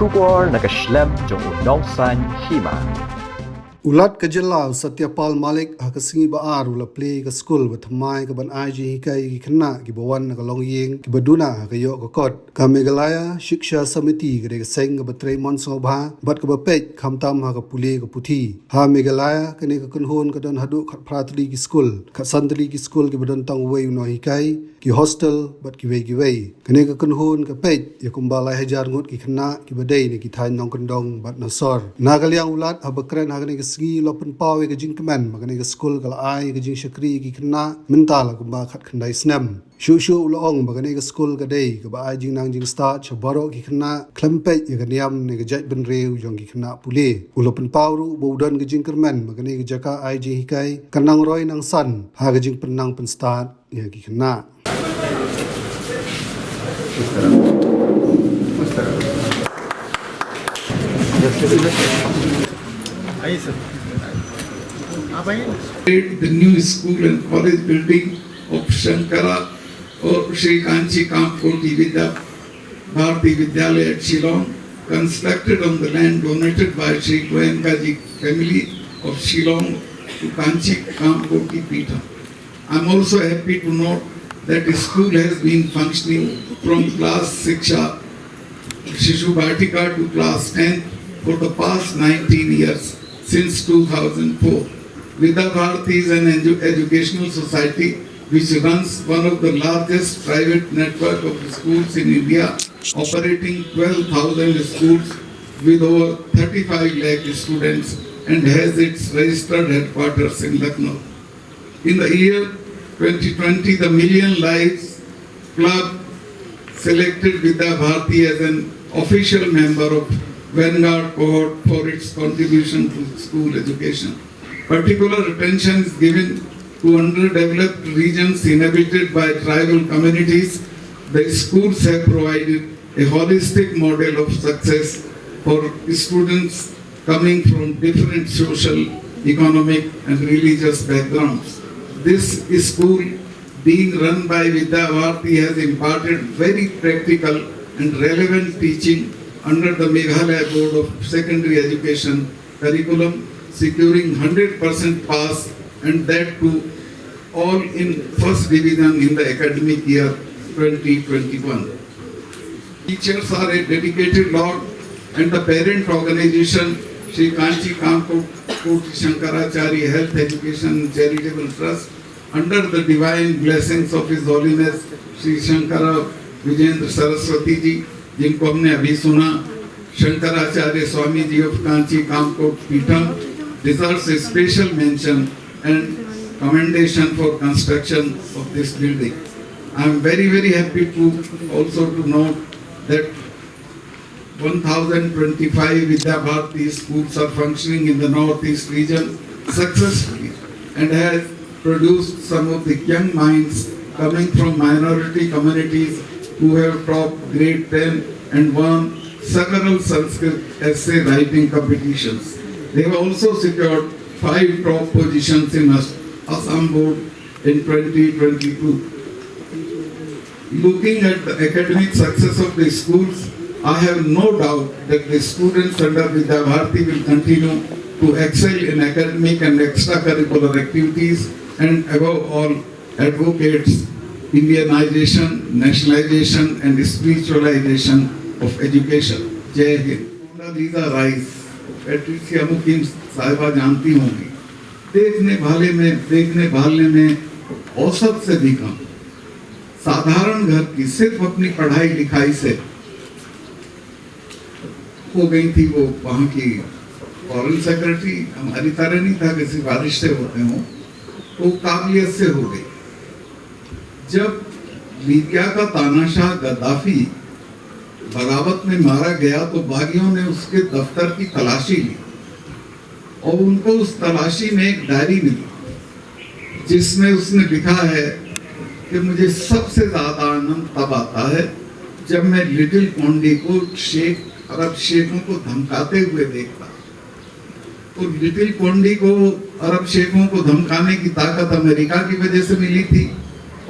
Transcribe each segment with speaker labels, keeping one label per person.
Speaker 1: Shubor nakaslem jong unongsan Hima.
Speaker 2: Ulat kajelau Satyapal Malik hakasingi baar ula Plie ke Skul berthamai ke ban Jinghikai Khynnah ki bawan ke Longïing ki Duna ke yok ke kot ka Meghalaya Shiksha Samiti ke seng ke betrei monsobha bat ke bepej khamtam ha ke puli ke puthi ha Meghalaya ke ne ke kunhun ke dan hadu khat pratri ki Skul khat santri ki Skul ki badan tang wei no hikai ki hostel bat ki wei ke ne ke kunhun ke pej ya kumbalai hajar ngut ki Khynnah ki badai ne ki thain nong kendong bat nasor nagaliang ulat ha bekren ha ke segi lopen pawe ke jing kemen makane ke Skul kala ai ke jing syakri ki Khynnah mental kumba khat khandai snam shu ulong makane ke Skul ke dei ke ba ai jing nang jing start chabaro ki Khynnah klempe ye ke niam ne ke jait ben reu jong ki Khynnah pule ulopen pawru baudan ke jing kermen makane ke jaka ai Jinghikai kanang roi nang san ha ke jing penang pen start ye ki Khynnah
Speaker 3: The new school and college building of Shankara or Sri Kanchi Kampkoti Vidya Bharati Vidyalaya at Shillong, constructed on the land donated by Sri Goenkaji family of Shillong to Kanchi Kampkoti Peetham. I am also happy to note that the school has been functioning from class Siksha Shishu Bhatika to class 10 for the past 19 years since 2004. Vidya Bharati is an educational society which runs one of the largest private network of schools in India, operating 12,000 schools with over 35 lakh students and has its registered headquarters in Lucknow. In the year 2020, the Million Lives Club selected Vidya Bharati as an official member of Vanguard cohort for its contribution to school education. Particular attention is given to underdeveloped regions inhabited by tribal communities. The schools have provided a holistic model of success for students coming from different social, economic and religious backgrounds. This school, being run by Vidya Bharati, has imparted very practical and relevant teaching under the Meghalaya Board of Secondary Education curriculum, securing 100% pass and that too all in first division in the academic year 2021. Teachers are a dedicated lot and the parent organization Sri Kanchi Kampkoti Shankaracharya Health Education Charitable Trust under the divine blessings of His Holiness Sri Shankara Vijayendra Saraswati Ji, जिनको हमने अभी सुना, Shankaracharya Swami ji of Kanchi Kampkoti Peetham deserves a special mention and commendation for construction of this building. I am very happy to also to note that 1025 Vidya Bharati schools are functioning in the northeast region successfully and has produced some of the young minds coming from minority communities who have topped grade 10 and won several Sanskrit essay writing competitions. They have also secured 5 top positions in Assam Board in 2022. Looking at the academic success of the schools, I have no doubt that the students under Vidya Bharati will continue to excel in academic and extracurricular activities and above all advocates Indianization, nationalization and spiritualization of education. Jai Hind. Mona Lisa Rice, Patricia Mukim साहिबा जानती होंगी, देखने भालने में औसत से भी कम, साधारण घर की सिर्फ अपनी पढ़ाई लिखाई से हो गई थी। वो वहाँ की फॉरेन सेक्रेटरी हमारी तरह नहीं था कि सिफारिश से होते हों, तो काबिलियत से हो गई। जब लीबिया का तानाशाह गद्दाफी बगावत में मारा गया तो बागियों ने उसके दफ्तर की तलाशी ली और उनको उस तलाशी में एक डायरी मिली जिसमें उसने लिखा है कि मुझे सबसे ज्यादा आनंद तब आता है जब मैं लिटिल कॉन्डी को अरब शेखों को धमकाते हुए देखता। तो लिटिल कॉन्डी को अरब शेखों को धमकाने की ताकत अमेरिका की वजह से मिली थी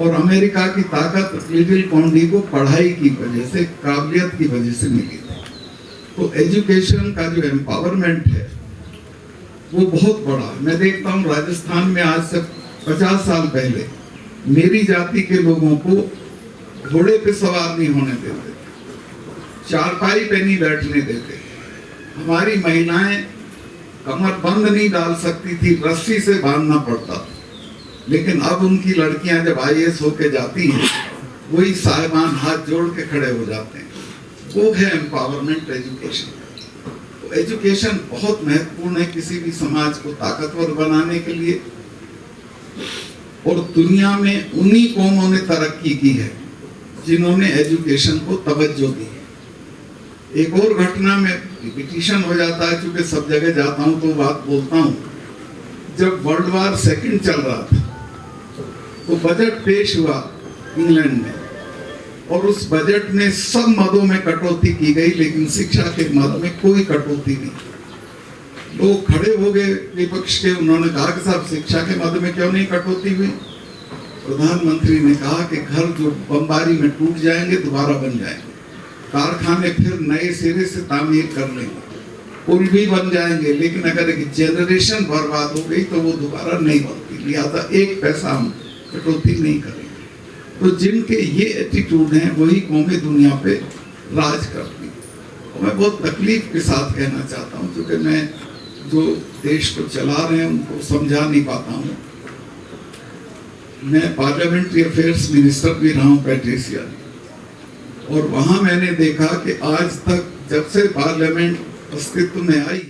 Speaker 3: और अमेरिका की ताकत लिटिल कॉन्डी को पढ़ाई की वजह से, काबिलियत की वजह से मिली थी। तो एजुकेशन का जो एम्पावरमेंट है वो बहुत बड़ा है। मैं देखता हूँ राजस्थान में आज से 50 साल पहले मेरी जाति के लोगों को घोड़े पे सवार नहीं होने देते, चारपाई पे नहीं बैठने देते, हमारी महिलाएं कमर बंद नहीं डाल सकती थी, रस्सी से बांधना पड़ता था। लेकिन अब उनकी लड़कियां जब IAS होके जाती हैं, वही साहिबान हाथ जोड़ के खड़े हो जाते हैं। वो है एम्पावरमेंट एजुकेशन। तो एजुकेशन बहुत महत्वपूर्ण है किसी भी समाज को ताकतवर बनाने के लिए। और दुनिया में उन्हीं कौमों ने तरक्की की है जिन्होंने एजुकेशन को तवज्जो दी है। एक और घटना में रिपीटिशन हो जाता है, क्योंकि सब जगह जाता हूं तो बात बोलता हूं। जब वर्ल्ड वार सेकंड चल रहा था तो बजट पेश हुआ इंग्लैंड में, और उस बजट में सब मदों में कटौती की गई, लेकिन शिक्षा के मद में कोई कटौती नहीं। लोग खड़े हो गए विपक्ष के, उन्होंने कहा कि साहब शिक्षा के मद में क्यों नहीं कटौती हुई। प्रधानमंत्री ने कहा कि घर जो बमबारी में टूट जाएंगे दोबारा बन जाएंगे, कारखाने फिर नए सिरे से तामीर कर लेंगे, पुल भी बन जाएंगे, लेकिन अगर एक जनरेशन बर्बाद हो गई तो वो दोबारा नहीं बनती, लिहाजा एक पैसा हम कटौती नहीं करेंगे। तो जिनके ये एटीट्यूड हैं वही कौमें दुनिया पे राज करती हैं। और मैं बहुत तकलीफ के साथ कहना चाहता हूँ, क्योंकि मैं जो देश को चला रहे हैं उनको समझा नहीं पाता हूँ। मैं पार्लियामेंट्री अफेयर्स मिनिस्टर भी रहा हूँ पैट्रिसिया, और वहाँ मैंने देखा कि आज तक जब से पार्लियामेंट अस्तित्व में आई